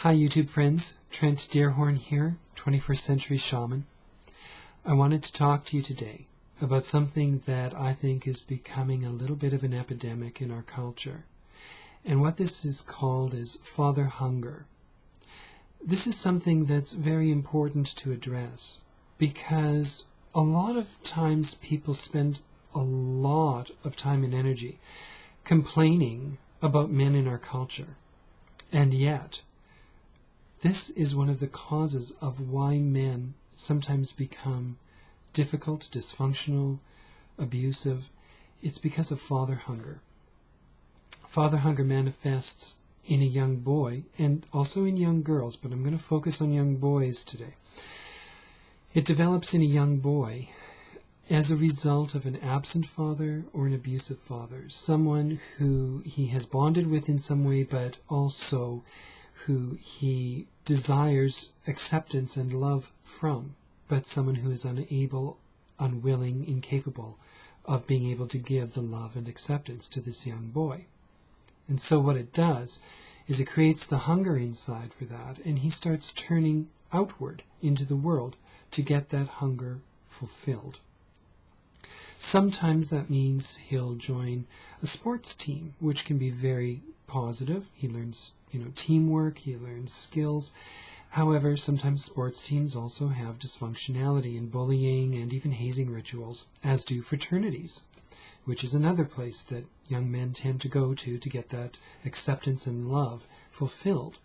Hi YouTube friends, Trent Deerhorn here, 21st Century Shaman. I wanted to talk to you today about something that I think is becoming a little bit of an epidemic in our culture. And what this is called is father hunger. This is something that's very important to address because a lot of times people spend a lot of time and energy complaining about men in our culture. And yet, this is one of the causes of why men sometimes become difficult, dysfunctional, abusive. It's because of father hunger. Father hunger manifests in a young boy and also in young girls, but I'm going to focus on young boys today. It develops in a young boy as a result of an absent father or an abusive father, someone who he has bonded with in some way, but also who he desires acceptance and love from, but someone who is unable, unwilling, incapable of being able to give the love and acceptance to this young boy. And so what it does is it creates the hunger inside for that, and he starts turning outward into the world to get that hunger fulfilled. Sometimes that means he'll join a sports team, which can be very positive. He learns, teamwork, he learns skills. However, sometimes sports teams also have dysfunctionality and bullying and even hazing rituals, as do fraternities, which is another place that young men tend to go to get that acceptance and love fulfilled.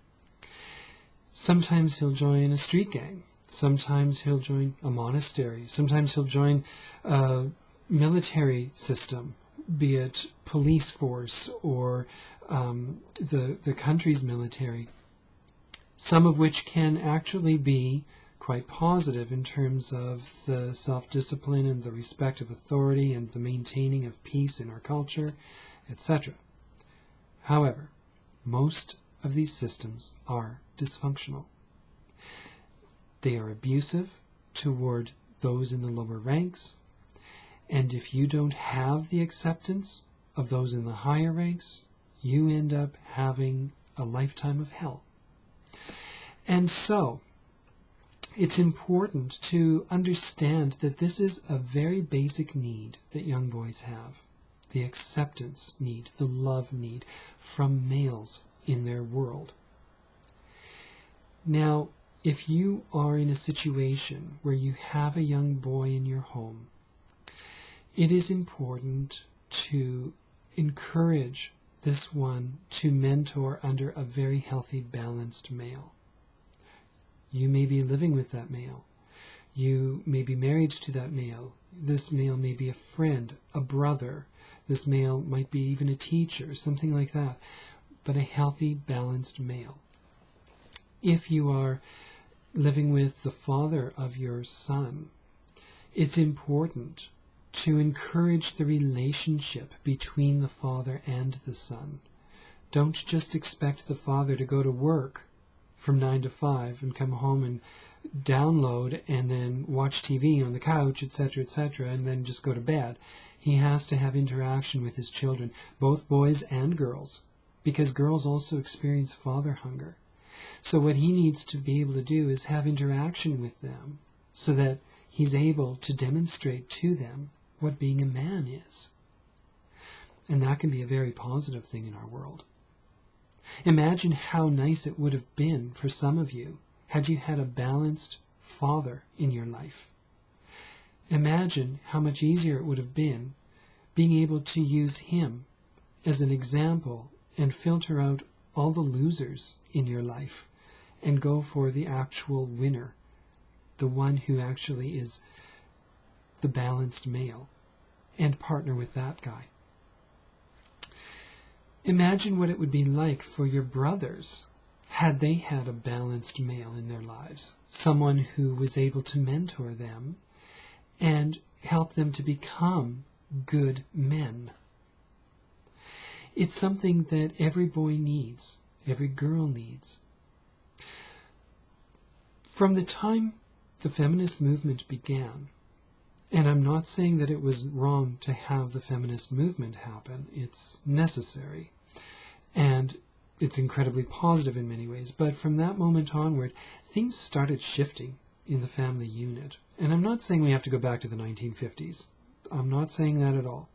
Sometimes he'll join a street gang. Sometimes he'll join a monastery. Sometimes he'll join a military system, be it police force or the country's military, some of which can actually be quite positive in terms of the self-discipline and the respect of authority and the maintaining of peace in our culture, etc. However, most of these systems are dysfunctional. They are abusive toward those in the lower ranks, and if you don't have the acceptance of those in the higher ranks, you end up having a lifetime of hell. And so, it's important to understand that this is a very basic need that young boys have. The acceptance need, the love need from males in their world. Now, if you are in a situation where you have a young boy in your home, it is important to encourage this one to mentor under a very healthy, balanced male. You may be living with that male. You may be married to that male. This male may be a friend, a brother. This male might be even a teacher, something like that. But a healthy, balanced male. If you are living with the father of your son, it's important to encourage the relationship between the father and the son. Don't just expect the father to go to work from 9 to 5 and come home and download and then watch TV on the couch, etc., etc., and then just go to bed. He has to have interaction with his children, both boys and girls, because girls also experience father hunger. So what he needs to be able to do is have interaction with them so that he's able to demonstrate to them what being a man is. And that can be a very positive thing in our world. Imagine how nice it would have been for some of you had you had a balanced father in your life. Imagine how much easier it would have been being able to use him as an example and filter out all the losers in your life and go for the actual winner, the one who actually is the balanced male, and partner with that guy. Imagine what it would be like for your brothers had they had a balanced male in their lives, someone who was able to mentor them and help them to become good men. It's something that every boy needs, every girl needs. From the time the feminist movement began, and I'm not saying that it was wrong to have the feminist movement happen, it's necessary. And It's incredibly positive in many ways, but from that moment onward, things started shifting in the family unit. And I'm not saying we have to go back to the 1950s. I'm not saying that at all.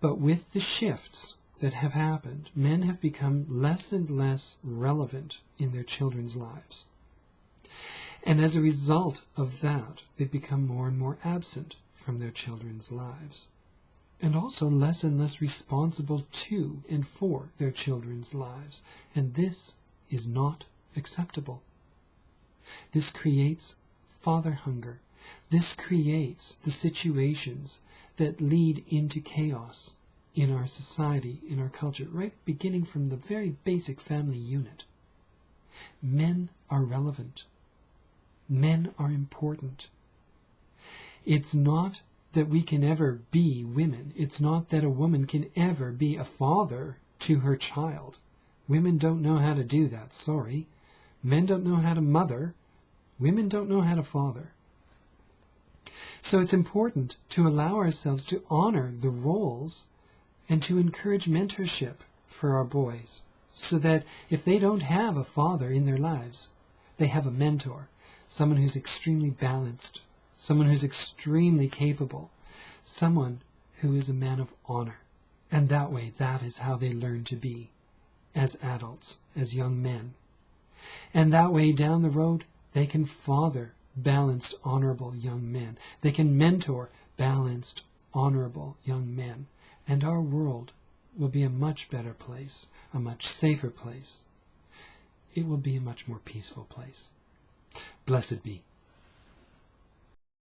But with the shifts that have happened, men have become less and less relevant in their children's lives. And as a result of that, they've become more and more absent from their children's lives. And also less and less responsible to and for their children's lives. And this is not acceptable. This creates father hunger. This creates the situations that lead into chaos in our society, in our culture, right beginning from the very basic family unit. Men are relevant. Men are important. It's not that we can ever be women. It's not that a woman can ever be a father to her child. Women don't know how to do that, sorry. Men don't know how to mother. Women don't know how to father. So it's important to allow ourselves to honor the roles and to encourage mentorship for our boys, so that if they don't have a father in their lives, they have a mentor, someone who's extremely balanced, someone who's extremely capable, someone who is a man of honor. And that way, that is how they learn to be as adults, as young men. And that way, down the road, they can father balanced, honorable young men. They can mentor balanced, honorable young men. And our world will be a much better place, a much safer place. It will be a much more peaceful place. Blessed be.